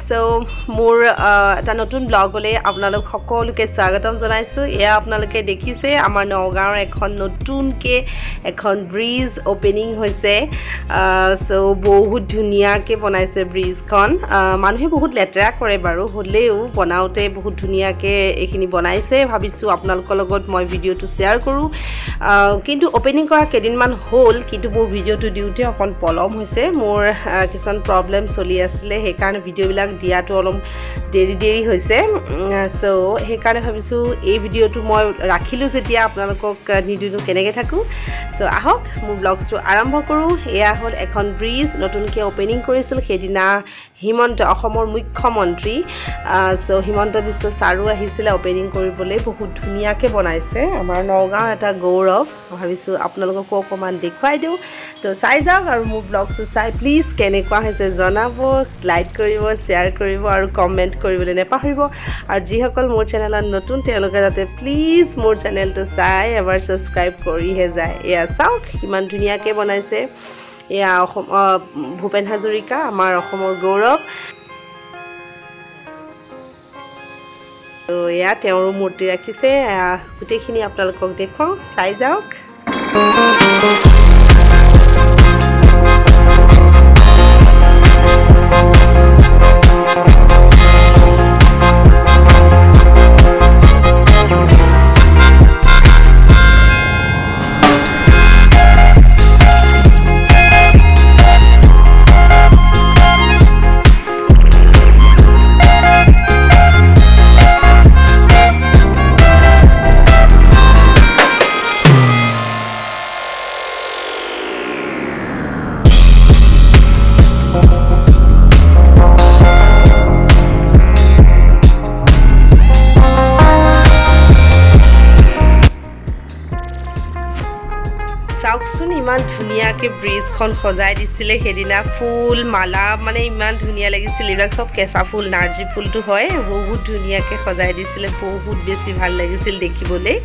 so মোৰ এটা নতুন ব্লগলৈ আপোনালোক সকলোকে স্বাগতম জনাইছোঁ এয়া আপোনালোকে দেখিছে আমাৰ নগাঁৱৰ এখন নতুনকে এখন ব্ৰিজ ওপেনিং হৈছে সো বহুত ধুনীয়াকে বনাইছে ব্ৰিজখন মানুহে বহুত লেতেৰা কৰে বাৰু হলেও বনাওতে বহুত ধুনীয়াকে এইখিনি বনাইছে ভাবিছোঁ আপোনালোকৰ লগত মই ভিডিওটো শেয়াৰ কৰো কিন্তু ওপেনিং কৰা কেদিনমান হ'ল কিন্তু মোৰ ভিডিওটো দিওতে অকন পলম হৈছে মোৰ কিছুমান প্ৰবলেম চলি আছিল সেইকাৰণে ভিডিও বিলাক দিয়াটো অলপ দেৰি হৈছে সো সেইকাৰণে ভাবিছোঁ এই ভিডিওটো মই ৰাখিলো যেতিয়া আপোনালোকক নিদিনো কেনেকৈ থাকো সো আহক মোৰ ব্লগটো আৰম্ভ কৰো এয়া হ'ল এখন ব্ৰিজ নতুনকৈ ওপেনিং কৰিছিল সেইদিনা হিমন্ত অসমৰ মুখ্যমন্ত্ৰী সো হিমন্ত বিশ্ব ছাৰো আহিছিল ওপেনিং কৰিবলৈ বহুত ধুনীয়াকৈ বনাইছে আমাৰ নগাঁৱৰ এটা গৌৰৱ ভাবিছোঁ আপোনালোকক অকমান দেখুৱাই দিও তো চাই যাওক আৰু মোৰ ব্লগটো চাই প্লিজ কেনেকুৱা হৈছে জনাব লাইক কৰিব শেয়াৰ কৰিব আৰু কমেন্ট কৰিবলৈ নেপাহৰিব আৰু যিসকল মোৰ চেনেলত নতুন তেওঁলোকে যাতে প্লিজ মোৰ চেনেলটো চাই এবাৰ সাবস্ক্ৰাইব কৰিহে যায় এয়া চাওক কিমান ধুনীয়াকৈ বনাইছে এয়া ভূপেন হাজৰিকা আমাৰ অসমৰ গৌৰৱ তো এয়া তেওঁৰ মূৰ্তি ৰাখিছে গোটেইখিনি আপোনালোকক দেখুৱাও চাই যাওক চাওকচোন ইমান ধুনীয়াকৈ ব্ৰিজখন সজাই দিছিলে সেইদিনা ফুল মালা মানে ইমান ধুনীয়া লাগিছিল এইবিলাক সব কেঁচা ফুল নাৰ্জী ফুলটো হয় বহুত ধুনীয়াকৈ সজাই দিছিলে বহুত বেছি ভাল লাগিছিল দেখিবলৈ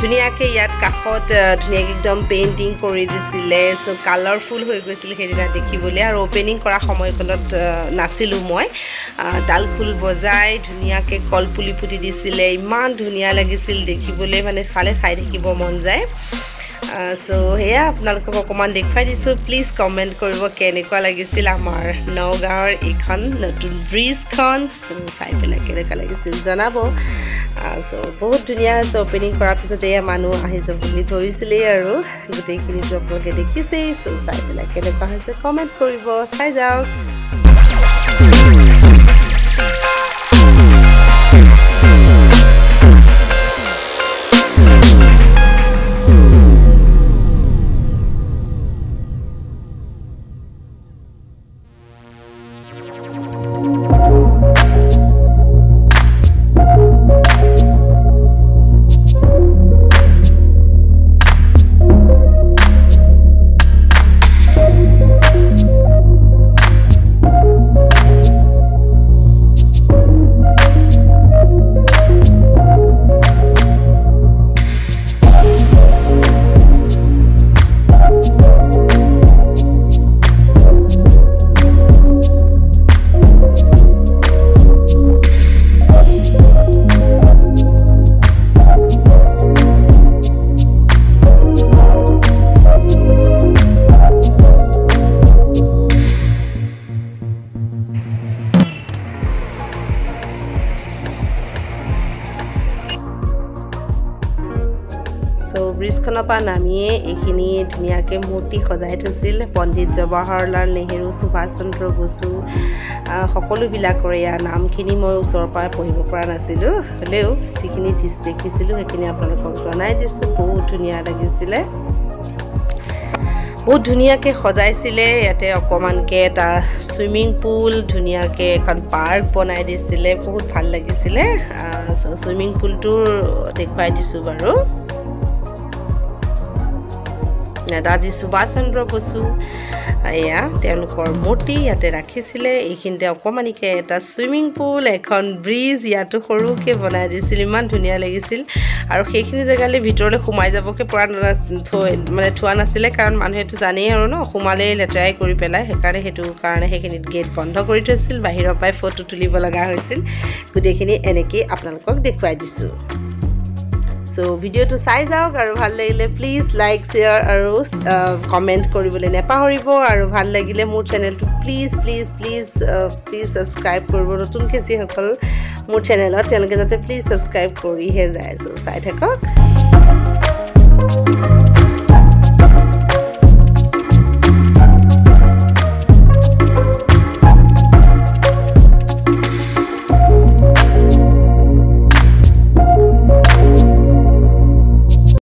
ধুনীয়াকৈ ইয়াত কাষত ধুনীয়াকৈ একদম পেইণ্টিং কৰি দিছিলে সো কালাৰফুল হৈ গৈছিল সেইদিনা দেখিবলৈ আৰু ওপেনিং কৰা সময়কলত নাছিলোঁ মই ডাল ফুল বজাই ধুনীয়াকৈ কলপুলি পুতি দিছিলে ইমান ধুনীয়া লাগিছিল দেখিবলৈ মানে চালে চাই থাকিব মন যায় সো হেয়া আপোনালোকক অকমান দেখুৱাই দিছোঁ প্লিজ কমেণ্ট কৰিব কেনেকুৱা লাগিছিল আমাৰ নগাঁৱৰ এইখন নতুন ব্ৰিজখন সো চাই পেলাই কেনেকুৱা লাগিছিল জনাব সো বহুত ধুনীয়া হৈছে ওপেনিং কৰাৰ পিছত এয়া মানুহ আহি যাব বুলি ধৰিছিলেই আৰু গোটেইখিনিতো আপোনালোকে দেখিছেই সো চাই পেলাই কেনেকুৱা হৈছে কমেণ্ট কৰিব চাই যাওক ব্ৰিজখনৰ পৰা নামিয়ে এইখিনি ধুনীয়াকৈ মূৰ্তি সজাই থৈছিল পণ্ডিত জৱাহৰলাল নেহেৰু সুভাষ চন্দ্ৰ বসু সকলোবিলাকৰ ইয়াৰ নামখিনি মই ওচৰৰ পৰা পঢ়িব পৰা নাছিলোঁ হ'লেও যিখিনি দেখিছিলোঁ সেইখিনি আপোনালোকক জনাই দিছোঁ বহুত ধুনীয়া লাগিছিলে বহুত ধুনীয়াকৈ সজাইছিলে ইয়াতে অকমানকৈ এটা সুইমিং পুল ধুনীয়াকৈ এখন পাৰ্ক বনাই দিছিলে বহুত ভাল লাগিছিলে সুইমিং পুলটো দেখুৱাই দিছোঁ বাৰু নেতাজী সুভাষ চন্দ্ৰ বসু এয়া তেওঁলোকৰ মূৰ্তি ইয়াতে ৰাখিছিলে এইখিনিতে অকণমানিকে এটা চুইমিং পুল এখন ব্ৰিজ ইয়াতো সৰুকৈ বনাই দিছিল ইমান ধুনীয়া লাগিছিল আৰু সেইখিনি জেগালৈ ভিতৰলৈ সোমাই যাবকৈ পৰা মানে থোৱা নাছিলে কাৰণ মানুহেতো জানেই আৰু ন সোমালেই লেতেৰাই কৰি পেলাই সেইকাৰণে সেইটো কাৰণে সেইখিনিত গেট বন্ধ কৰি থৈছিল বাহিৰৰ পৰাই ফটো তুলিব লগা হৈছিল গোটেইখিনি এনেকেই আপোনালোকক দেখুৱাই দিছোঁ সো ভিডিওটো চাই যাওক আৰু ভাল লাগিলে প্লিজ লাইক শেয়াৰ আৰু কমেন্ট কৰিবলৈ নেপাহৰিব আৰু ভাল লাগিলে মোৰ চেনেলটো প্লিজ সাবস্ক্ৰাইব কৰিব নতুনকৈ যিসকল মোৰ চেনেলত তেওঁলোকে যাতে প্লিজ সাবস্ক্ৰাইব কৰিহে যায় সো চাই থাকক